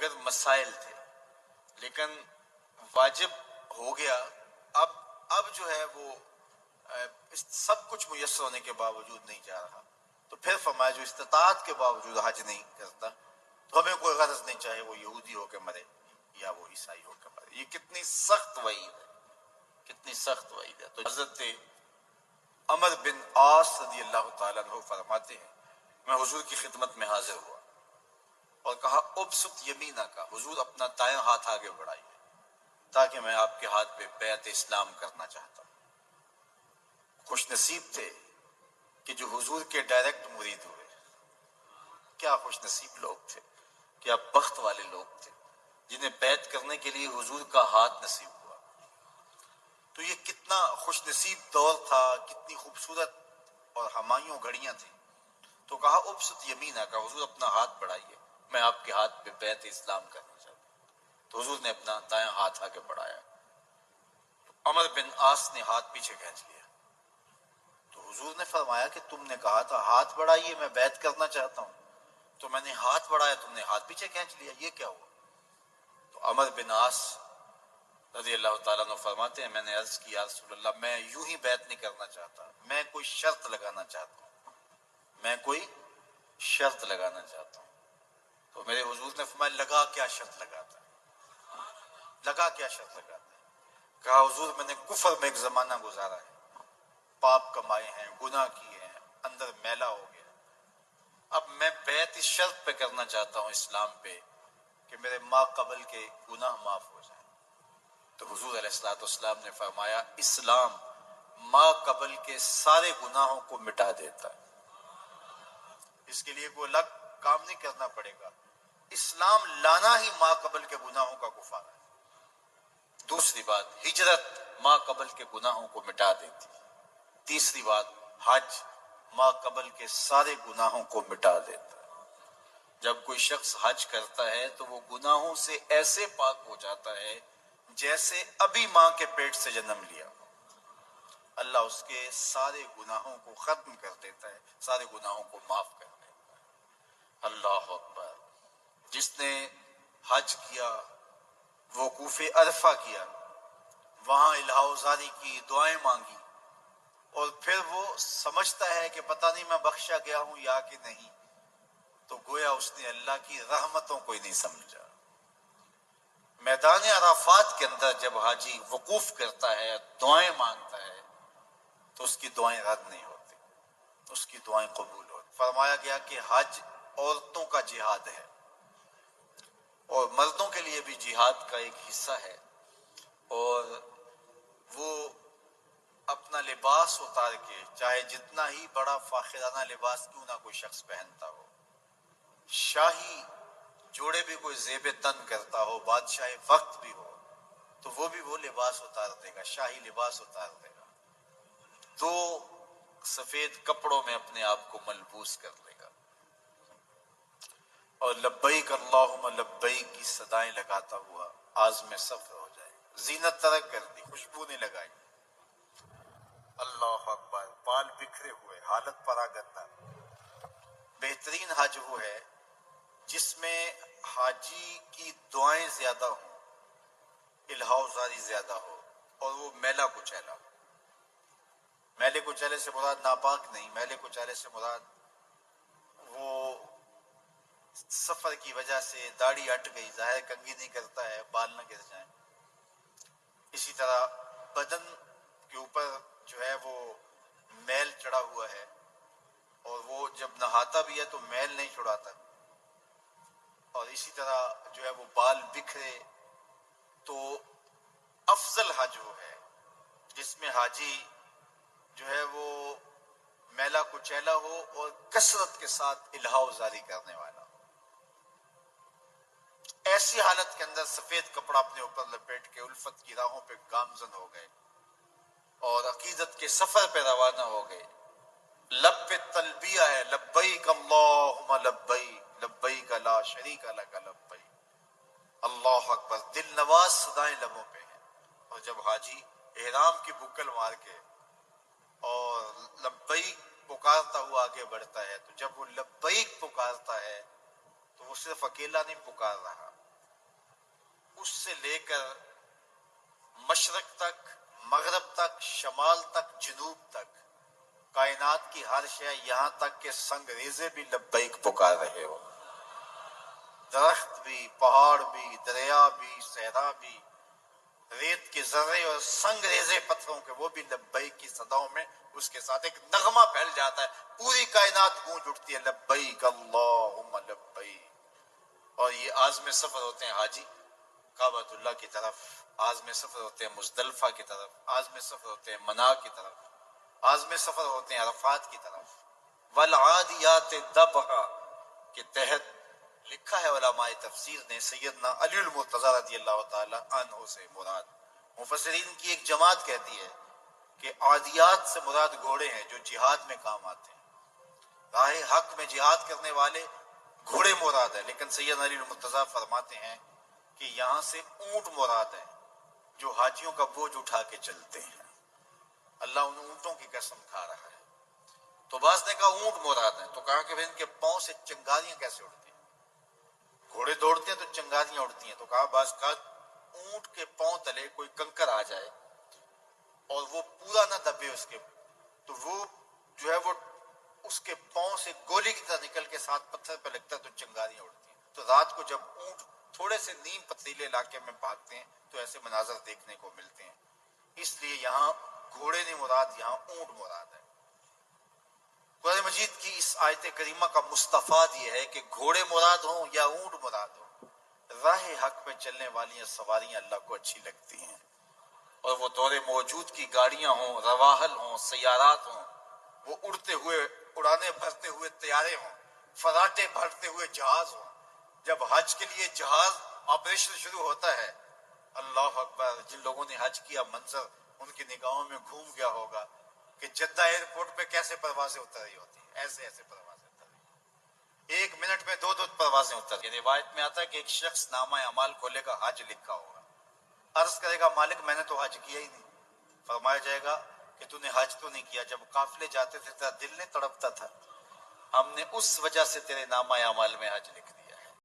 مگر مسائل تھے، لیکن واجب ہو گیا. اب جو ہے وہ سب کچھ میسر ہونے کے باوجود نہیں جا رہا، تو پھر فرمایا جو استطاعت کے باوجود حج نہیں کرتا تو ہمیں کوئی غرض نہیں، چاہے وہ یہودی ہو کے مرے یا وہ عیسائی ہو کے مرے. یہ کتنی سخت وعید ہے، کتنی سخت وعید ہے. تو حضرت عمر بن عاص رضی اللہ تعالیٰ عنہ فرماتے ہیں میں حضور کی خدمت میں حاضر ہوا اور کہا ابسط یمینہ کا، حضور اپنا دائیں ہاتھ آگے بڑھائیے تاکہ میں آپ کے ہاتھ پہ بیعت اسلام کرنا چاہتا ہوں. خوش نصیب تھے کہ جو حضور کے ڈائریکٹ مرید ہوئے. کیا خوش نصیب لوگ تھے، کیا بخت والے لوگ تھے جنہیں بیعت کرنے کے لیے حضور کا ہاتھ نصیب ہوا. تو یہ کتنا خوش نصیب دور تھا، کتنی خوبصورت اور ہمایوں گھڑیاں تھیں. تو کہا ابسط یمینہ کا، حضور اپنا ہاتھ بڑھائیے میں آپ کے ہاتھ پہ بیعت اسلام کرنا چاہتا ہوں. تو حضور نے اپنا دائیں ہاتھ آگے بڑھایا. عمر بن عاص نے ہاتھ پیچھے کھینچ لیا. تو حضور نے فرمایا کہ تم نے کہا تھا ہاتھ بڑھائیے میں بیعت کرنا چاہتا ہوں، تو میں نے ہاتھ بڑھایا تم نے ہاتھ پیچھے کھینچ لیا، یہ کیا ہوا؟ تو عمر بن عاص رضی اللہ تعالیٰ عنہ فرماتے ہیں میں نے عرض کی یا رسول اللہ میں یوں ہی بیعت نہیں کرنا چاہتا، میں کوئی شرط لگانا چاہتا ہوں، میں کوئی شرط لگانا چاہتا ہوں. تو میرے حضور نے فرمایا لگا کیا شرط لگاتا ہے، لگا کیا شرط لگاتا ہے؟ کہا حضور میں نے کفر میں ایک زمانہ گزارا ہے، پاپ کمائے ہیں، گناہ کیے ہیں، اندر میلا ہو گیا، اب میں بیعت اس شرط پہ کرنا چاہتا ہوں اسلام پہ کہ میرے ما قبل کے گناہ معاف ہو جائیں. تو حضور علیہ الصلوۃ والسلام نے فرمایا اسلام ما قبل کے سارے گناہوں کو مٹا دیتا ہے، اس کے لیے کوئی الگ کام نہیں کرنا پڑے گا، اسلام لانا ہی ما قبل کے گناہوں کا کفارہ ہے. دوسری بات ہجرت ما قبل کے گناہوں کو مٹا دیتی. تیسری بات حج ما قبل کے سارے گناہوں کو مٹا دیتا ہے. جب کوئی شخص حج کرتا ہے تو وہ گناہوں سے ایسے پاک ہو جاتا ہے جیسے ابھی ماں کے پیٹ سے جنم لیا. اللہ اس کے سارے گناہوں کو ختم کر دیتا ہے، سارے گناہوں کو معاف کر دیتا ہے. اللہ اکبر. جس نے حج کیا، وقوف عرفہ کیا، وہاں الہاؤزاری کی، دعائیں مانگی، اور پھر وہ سمجھتا ہے کہ پتہ نہیں میں بخشا گیا ہوں یا کہ نہیں، تو گویا اس نے اللہ کی رحمتوں کو ہی نہیں سمجھا. میدان عرفات کے اندر جب حاجی وقوف کرتا ہے، دعائیں مانگتا ہے، تو اس کی دعائیں رد نہیں ہوتی، اس کی دعائیں قبول ہوتی. فرمایا گیا کہ حج عورتوں کا جہاد ہے اور مردوں کے لیے بھی جہاد کا ایک حصہ ہے، اور وہ اپنا لباس اتار کے چاہے جتنا ہی بڑا فاخرانہ لباس کیوں نہ کوئی شخص پہنتا ہو، شاہی جوڑے بھی کوئی زیب تن کرتا ہو، بادشاہ وقت بھی ہو، تو وہ بھی وہ لباس اتار دے گا، شاہی لباس اتار دے گا، تو سفید کپڑوں میں اپنے آپ کو ملبوس کر لے گا اور لبیک اللہم لبیک کی صدائیں لگاتا ہوا عازم سفر ہو جائے. زینت ترک کر دی، خوشبو نہیں لگائی. اللہ اکبر. بال بکھرے ہوئے، حالت پراگندہ. بہترین حج وہ ہے جس میں حاجی کی دعائیں زیادہ ہوں، الہاؤزاری زیادہ ہو، اور وہ میلا کچیلا ہو. میلے کچیلے سے مراد ناپاک نہیں، میلے کچیلے سے مراد وہ سفر کی وجہ سے داڑھی ہٹ گئی، ظاہر کنگھی نہیں کرتا ہے بال نہ گر جائیں. اسی طرح بدن کے اوپر جو ہے وہ میل چڑھا ہوا ہے، اور وہ جب نہاتا بھی ہے تو میل نہیں چھڑاتا. اور اسی طرح جو ہے وہ بال بکھرے. تو افضل حج وہ ہے جس میں حاجی جو ہے وہ میلا کچیلا ہو اور کثرت کے ساتھ الہاؤزاری کرنے والا ہو. ایسی حالت کے اندر سفید کپڑا اپنے اوپر لپیٹ کے الفت کی راہوں پہ گامزن ہو گئے اور عقیدت کے سفر پہ روانہ ہو گئے. لب پہ تلبیہ ہے، لبیک اللہم لبیک لبیک لا شریک لک لبیک. اللہ اکبر. دل نواز صدائیں لبوں پہ ہیں. اور جب حاجی احرام کی بکل مار کے اور لبیک پکارتا ہوا آگے بڑھتا ہے، تو جب وہ لبیک پکارتا ہے تو وہ صرف اکیلا نہیں پکار رہا، اس سے لے کر مشرق تک، مغرب تک، شمال تک، جنوب تک، کائنات کی ہر شے، یہاں تک کہ سنگریزے بھی لبیک پکار رہے ہو، درخت بھی، پہاڑ بھی، دریا بھی، صحرا بھی، ریت کے ذرے اور سنگریزے پتھروں کے، وہ بھی لبیک کی صداؤں میں اس کے ساتھ ایک نغمہ پھیل جاتا ہے، پوری کائنات گونج اٹھتی ہے لبیک اللہم لبیک۔ اور یہ عازم سفر ہوتے ہیں حاجی کعبۃ اللہ کی طرف، عازم سفر ہوتے ہیں مزدلفہ کی طرف، عازم سفر ہوتے ہیں منا کی طرف، عازم سفر ہوتے ہیں عرفات کی طرف۔ والعادیات ضبحا کے تحت لکھا ہے علماء تفسیر نے سیدنا علی المرتضیٰ رضی اللہ تعالی عنہ سے مراد، مفسرین کی ایک جماعت کہتی ہے کہ عادیات سے مراد گھوڑے ہیں جو جہاد میں کام آتے ہیں، راہ حق میں جہاد کرنے والے گھوڑے مراد ہے، لیکن سید علی المرتضیٰ فرماتے ہیں کہ یہاں سے اونٹ مراد ہے جو حاجیوں کا بوجھ اٹھا کے چلتے ہیں، اللہ ان اونٹوں کی قسم کھا رہا ہے۔ تو بعض نے کہا اونٹ مراد ہے، تو کہا کہ پھر ان کے پاؤں سے چنگاریاں کیسے اڑتی ہیں؟ گھوڑے دوڑتے ہیں تو چنگاریاں اڑتی ہیں، تو کہا بعض کا اونٹ کے پاؤں تلے کوئی کنکر آ جائے اور وہ پورا نہ دبے اس کے، تو وہ جو ہے وہ اس کے پاؤں سے گولی کی طرح نکل کے ساتھ پتھر پہ لگتا ہے تو چنگاریاں اڑتی ہیں۔ تو رات کو جب اونٹ تھوڑے سے نیم پتھریلے علاقے میں بھاگتے ہیں تو ایسے مناظر دیکھنے کو ملتے ہیں، اس لیے یہاں گھوڑے نہیں مراد، یہاں اونٹ مراد ہے۔ قرآن مجید کی اس آیت کریمہ کا مستفاد یہ ہے کہ گھوڑے مراد ہوں یا اونٹ مراد ہوں، راہ حق میں چلنے والی سواریاں اللہ کو اچھی لگتی ہیں، اور وہ دور موجود کی گاڑیاں ہوں، رواحل ہوں، سیارات ہوں، وہ اڑتے ہوئے، اڑانے بھرتے ہوئے طیارے ہوں، فراٹے بھرتے ہوئے جہاز ہوں۔ جب حج کے لیے جہاز آپریشن شروع ہوتا ہے، اللہ اکبر، جن لوگوں نے حج کیا منظر ان کی نگاہوں میں گھوم گیا ہوگا کہ جدہ ایئرپورٹ پہ کیسے پروازیں اتر رہی ہوتی ہیں، ایسے ایسے پروازیں اتر رہی ہیں، ایک منٹ میں دو پروازیں اتر رہی ہیں۔ روایت میں آتا ہے کہ ایک شخص نامہ اعمال کھولے گا، حج لکھا ہوگا، عرض کرے گا مالک میں نے تو حج کیا ہی نہیں۔ فرمایا جائے گا کہ تو نے حج تو نہیں کیا، جب قافلے جاتے تھے تیرا دل نہیں تڑپتا تھا، ہم نے اس وجہ سے تیرے نامہ اعمال میں حج لکھ دیا۔